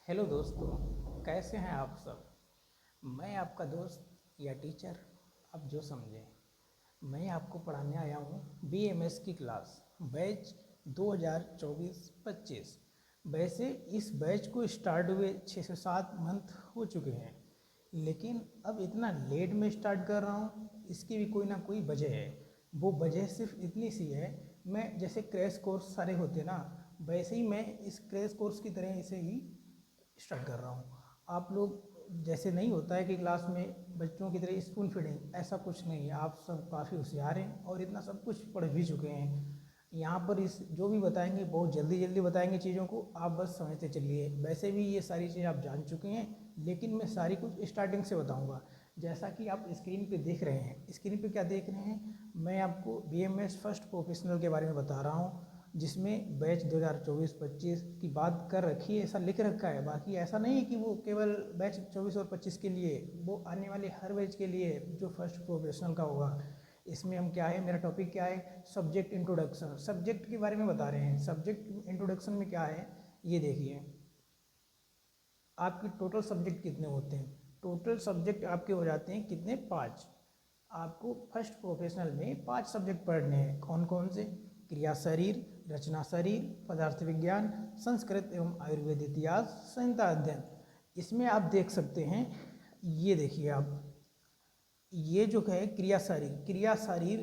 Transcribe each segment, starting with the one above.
Hello दोस्तों, कैसे हैं आप सब। मैं आपका दोस्त या टीचर, आप जो समझें। मैं आपको पढ़ाने आया हूँ बीएमएस की क्लास बैच 2024-25। वैसे इस बैच को स्टार्ट हुए 6 से 7 मंथ हो चुके हैं, लेकिन अब इतना लेट में स्टार्ट कर रहा हूँ, इसकी भी कोई ना कोई वजह है। वो वजह सिर्फ इतनी सी है, मैं जैसे क्रैश कोर्स सारे होते ना, वैसे ही मैं इस क्रैश कोर्स की तरह इसे ही स्टार्ट कर रहा हूँ। आप लोग जैसे नहीं होता है कि क्लास में बच्चों की तरह स्पून फीडिंग, ऐसा कुछ नहीं है। आप सब काफ़ी होशियार हैं और इतना सब कुछ पढ़ भी चुके हैं। यहाँ पर इस जो भी बताएंगे बहुत जल्दी जल्दी बताएंगे चीज़ों को, आप बस समझते चलिए। वैसे भी ये सारी चीज़ें आप जान चुके हैं, लेकिन मैं सारी कुछ स्टार्टिंग से बताऊँगा। जैसा कि आप स्क्रीन पे देख रहे हैं, स्क्रीन पे क्या देख रहे हैं, मैं आपको बीएमएस फर्स्ट प्रोफेशनल के बारे में बता रहा हूँ, जिसमें बैच 2024-25 की बात कर रखी है, ऐसा लिख रखा है। बाकी ऐसा नहीं है कि वो केवल बैच 24 और 25 के लिए, वो आने वाले हर बैच के लिए जो फर्स्ट प्रोफेशनल का होगा। इसमें हम क्या है, मेरा टॉपिक क्या है, सब्जेक्ट इंट्रोडक्शन। सब्जेक्ट के बारे में बता रहे हैं। सब्जेक्ट इंट्रोडक्शन में क्या है, ये देखिए। आपके टोटल सब्जेक्ट कितने होते हैं? टोटल सब्जेक्ट आपके हो जाते हैं कितने? 5। आपको फर्स्ट प्रोफेशनल में 5 सब्जेक्ट पढ़ने हैं। कौन कौन से? क्रिया शरीर, रचना शरीर, पदार्थ विज्ञान, संस्कृत एवं आयुर्वेद इतिहास, संहिता अध्ययन। इसमें आप देख सकते हैं, ये देखिए आप, ये जो है क्रिया शरीर, क्रिया शरीर,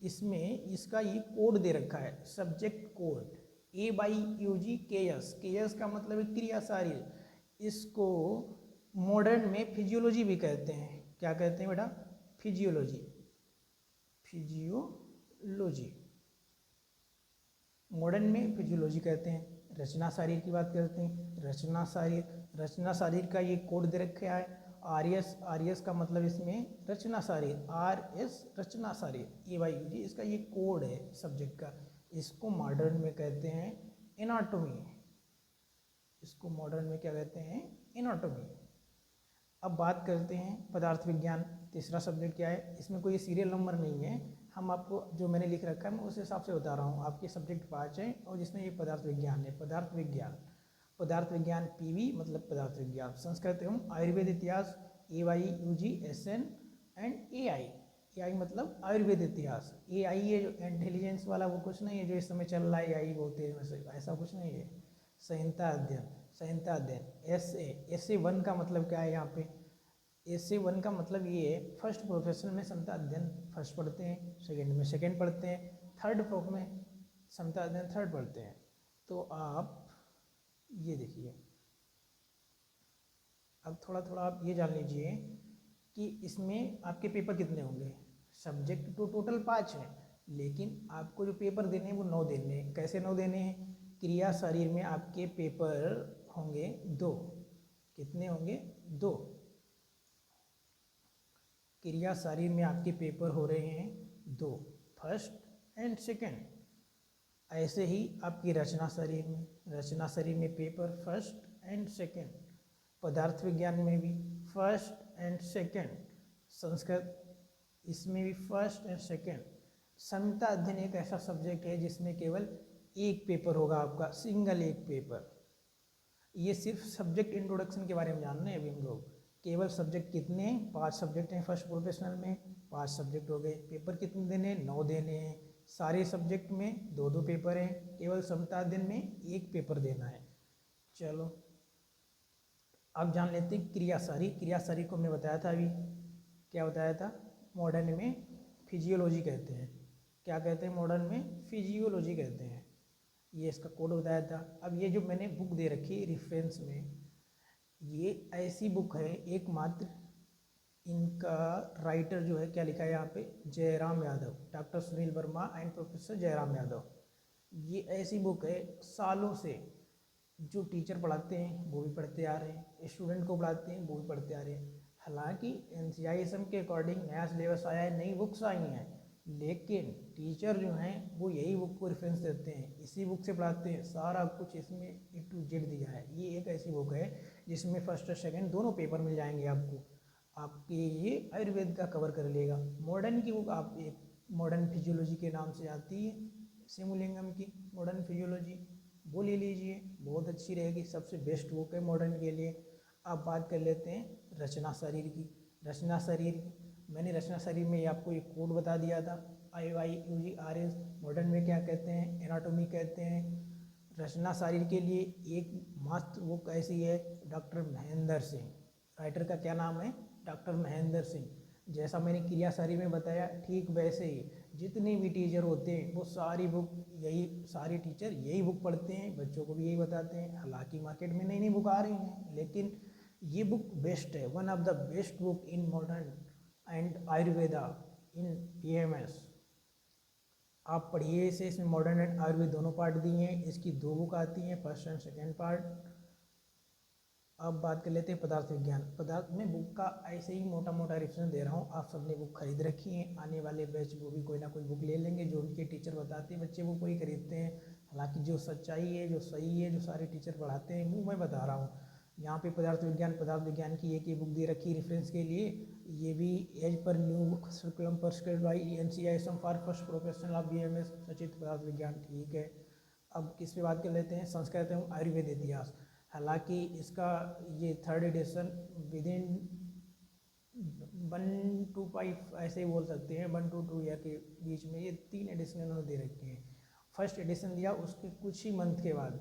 इसमें इसका ये कोड दे रखा है, सब्जेक्ट कोड AYUG KS का मतलब है क्रिया शरीर। इसको मॉडर्न में फिजियोलॉजी भी कहते हैं। क्या कहते हैं बेटा? फिजियोलॉजी। फिजियोलॉजी मॉडर्न में फिजियोलॉजी कहते हैं। रचना शरीर की बात करते हैं, रचना शरीर। रचना शरीर का ये कोड दे रखा है RS का मतलब इसमें रचना शरीर, RS रचना शरीर, AYUG इसका ये कोड है सब्जेक्ट का। इसको मॉडर्न में कहते हैं एनाटॉमी। इसको मॉडर्न में क्या कहते हैं? एनाटॉमी। अब बात करते हैं पदार्थ विज्ञान, तीसरा सब्जेक्ट क्या है। इसमें कोई सीरियल नंबर नहीं है, हम आपको जो मैंने लिख रखा है मैं उस हिसाब से बता रहा हूँ। आपके सब्जेक्ट 5 हैं और जिसमें ये पदार्थ विज्ञान है। पदार्थ विज्ञान, पदार्थ विज्ञान PV मतलब पदार्थ विज्ञान। संस्कृत एवं आयुर्वेद इतिहास AYUG SN एंड AI मतलब आयुर्वेद इतिहास। AI ये जो इंटेलिजेंस वाला वो कुछ नहीं है जो इस समय चल रहा है, AI बहुत तेज में से, ऐसा कुछ नहीं है। संहिता अध्ययन, संहिता अध्ययन SA 1 का मतलब क्या है यहाँ पे? SA 1 का मतलब ये है, फर्स्ट प्रोफेशनल में संहिता अध्ययन फर्स्ट पढ़ते हैं, सेकेंड में सेकेंड पढ़ते हैं, थर्ड प्रोफ में संहिता अध्ययन थर्ड पढ़ते हैं। तो आप ये देखिए, अब थोड़ा थोड़ा आप ये जान लीजिए कि इसमें आपके पेपर कितने होंगे। सब्जेक्ट तो टोटल 5 हैं, लेकिन आपको जो पेपर देने हैं वो 9 देने हैं। कैसे 9 देने हैं? क्रिया शरीर में आपके पेपर होंगे 2। कितने होंगे? 2। क्रिया शरीर में आपके पेपर हो रहे हैं 2, फर्स्ट एंड सेकेंड। ऐसे ही आपकी रचना शरीर में, रचना शरीर में पेपर फर्स्ट एंड सेकेंड। पदार्थ विज्ञान में भी फर्स्ट एंड सेकेंड। संस्कृत इसमें भी फर्स्ट एंड सेकेंड। संहिता अध्ययन एक ऐसा सब्जेक्ट है जिसमें केवल एक पेपर होगा आपका, सिंगल एक पेपर। ये सिर्फ सब्जेक्ट इंट्रोडक्शन के बारे में जानना है अभी हम लोग। केवल सब्जेक्ट कितने हैं? 5 सब्जेक्ट हैं फर्स्ट प्रोफेशनल में, 5 सब्जेक्ट हो गए। पेपर कितने देने हैं? 9 देने हैं। सारे सब्जेक्ट में 2-2 पेपर हैं, केवल समता दिन में एक पेपर देना है। चलो अब जान लेते हैं क्रियाशारी। क्रियाशारी को मैं बताया था अभी, क्या बताया था? मॉडर्न में फिजियोलॉजी कहते हैं। क्या कहते हैं? मॉडर्न में फिजियोलॉजी कहते हैं। ये इसका कोड बताया था। अब ये जो मैंने बुक दे रखी है रेफरेंस में, ये ऐसी बुक है एकमात्र, इनका राइटर जो है, क्या लिखा है यहाँ पे, Jairam Yadav, doctor Sunil Verma and professor Jairam Yadav. ये ऐसी बुक है सालों से जो टीचर पढ़ाते हैं वो भी पढ़ते आ रहे हैं, स्टूडेंट को पढ़ाते हैं वो भी पढ़ते आ रहे हैं। हालांकि NCISM के अकॉर्डिंग नया सिलेबस आया है, नई बुक्स आई हैं, लेकिन टीचर जो हैं वो यही बुक को रेफरेंस देते हैं, इसी बुक से पढ़ाते हैं। सारा कुछ इसमें A to Z दिया है। ये एक ऐसी बुक है जिसमें फर्स्ट और सेकेंड दोनों पेपर मिल जाएंगे आपको। आपके ये आयुर्वेद का कवर कर लेगा। मॉडर्न की बुक आप एक मॉडर्न फिजियोलॉजी के नाम से आती है, सिमुलिंगम की मॉडर्न फिजियोलॉजी। वो ले लीजिए, बहुत अच्छी रहेगी, सबसे बेस्ट बुक है मॉडर्न के लिए। अब बात कर लेते हैं रचना शरीर की। रचना शरीर, मैंने रचना शरीर में आपको एक कोड बता दिया था, IYUGRS। मॉडर्न में क्या कहते हैं, एनाटॉमी कहते हैं। रचना शरीर के लिए एक मस्त बुक ऐसी है, डॉक्टर महेंद्र सिंह। राइटर का क्या नाम है, डॉक्टर महेंद्र सिंह। जैसा मैंने क्रिया शरीर में बताया, ठीक वैसे ही जितने भी टीचर होते हैं वो सारी बुक यही, सारे टीचर यही बुक पढ़ते हैं, बच्चों को भी यही बताते हैं। हालांकि मार्केट में नई नई बुक आ रही हैं, लेकिन ये बुक बेस्ट है, one of the best book in modern and Ayurveda in PMS। आप पढ़िए इसे, इसमें मॉडर्न एंड आयुर्वेद दोनों पार्ट दिए हैं। इसकी 2 बुक आती हैं, फर्स्ट एंड सेकेंड पार्ट। अब बात कर लेते हैं पदार्थ विज्ञान। पदार्थ में बुक का ऐसे ही मोटा मोटा रिविजन दे रहा हूँ, आप सबने बुक खरीद रखी है। आने वाले बैच वो भी कोई ना कोई बुक ले लेंगे, जो उनके टीचर बताते हैं बच्चे वो कोई खरीदते हैं। हालांकि जो सच्चाई है, जो सही है, जो सारे टीचर पढ़ाते हैं वो मैं बता रहा हूँ। यहाँ पे पदार्थ विज्ञान की एक ही बुक दे रखी है रेफरेंस के लिए। ये भी as per new book curriculum prescribed by NCI for first professional of BMS सचित पदार्थ विज्ञान। ठीक है, अब किस पे बात कर लेते हैं, संस्कृत एवं आयुर्वेद इतिहास। हालांकि इसका ये 3rd addition with in 1 to 5 ऐसे ही बोल सकते हैं, 1 to 2 ईयर के बीच में ये 3 एडिशन इन्होंने दे रखे हैं। फर्स्ट एडिशन दिया, उसके कुछ ही मंथ के बाद,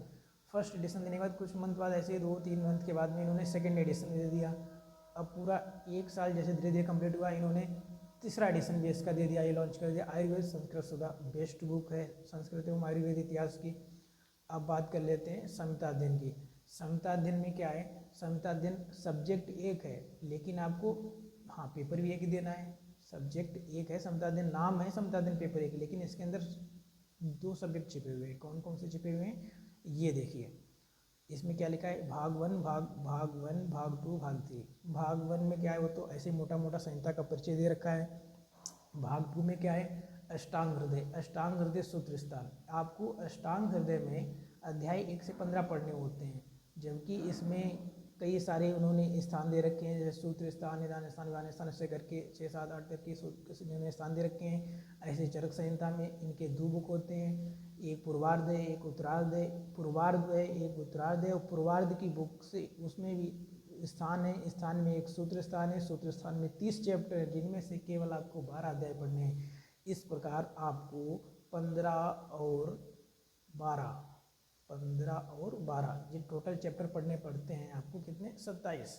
फर्स्ट एडिशन देने के बाद कुछ मंथ बाद, ऐसे 2-3 मंथ के बाद में इन्होंने सेकेंड एडिशन दे दिया। अब पूरा 1 साल जैसे धीरे धीरे कंप्लीट हुआ, इन्होंने तीसरा एडिशन भी इसका दे दिया, ये लॉन्च कर दिया। आयुर्वेद संस्कृत सुधा बेस्ट बुक है संस्कृत एवं आयुर्वेद इतिहास की। अब बात कर लेते हैं समता अध्ययन की। समता अध्ययन में क्या है, समता अध्ययन सब्जेक्ट एक है, लेकिन आपको हाँ पेपर भी एक ही देना है। सब्जेक्ट एक है समता अध्ययन, नाम है समता अध्ययन, पेपर एक, लेकिन इसके अंदर 2 सब्जेक्ट छिपे हुए हैं। कौन कौन से छिपे हुए हैं, ये देखिए। इसमें क्या लिखा है, भाग 1, भाग 1, भाग 2, भाग 3। भाग 1 में क्या है, वो तो ऐसे मोटा मोटा संहिता का परिचय दे रखा है। भाग 2 में क्या है, अष्टांग हृदय, अष्टांग हृदय सूत्र स्थान। आपको अष्टांग हृदय में अध्याय 1 से 15 पढ़ने होते हैं, जबकि इसमें कई सारे उन्होंने स्थान दे रखे हैं, जैसे सूत्र स्थान, निदान स्थान, विधान स्थान, ऐसे करके 6, 7, 8 करके उन्होंने स्थान दे रखे हैं। ऐसे चरक संहिता में इनके 2 बुक होते हैं, एक पूर्वार्ध है, एक उत्तरार्ध है। पूर्वार्ध है, एक उत्तरार्ध है। और पूर्वार्ध की बुक से उसमें भी स्थान है, स्थान में एक सूत्र स्थान है, सूत्र स्थान में 30 चैप्टर है, जिनमें से केवल आपको 12 अध्याय पढ़ने हैं। इस प्रकार आपको 15 और 12 ये टोटल चैप्टर पढ़ने पड़ते हैं आपको, कितने, 27।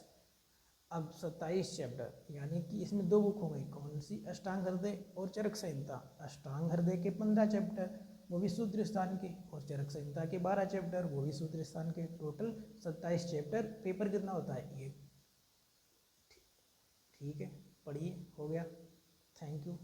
अब 27 चैप्टर, यानी कि इसमें 2 बुक हो गई, कौन सी, अष्टांग हृदय और चरक संहिता। अष्टांग हृदय के 15 चैप्टर, वो भी सूत्र स्थान के, और चरक संहिता के 12 चैप्टर, वो भी सूत्र स्थान के। Total 27 chapter. पेपर कितना होता है, 1। ठीक है, पढ़िए, हो गया। Thank you.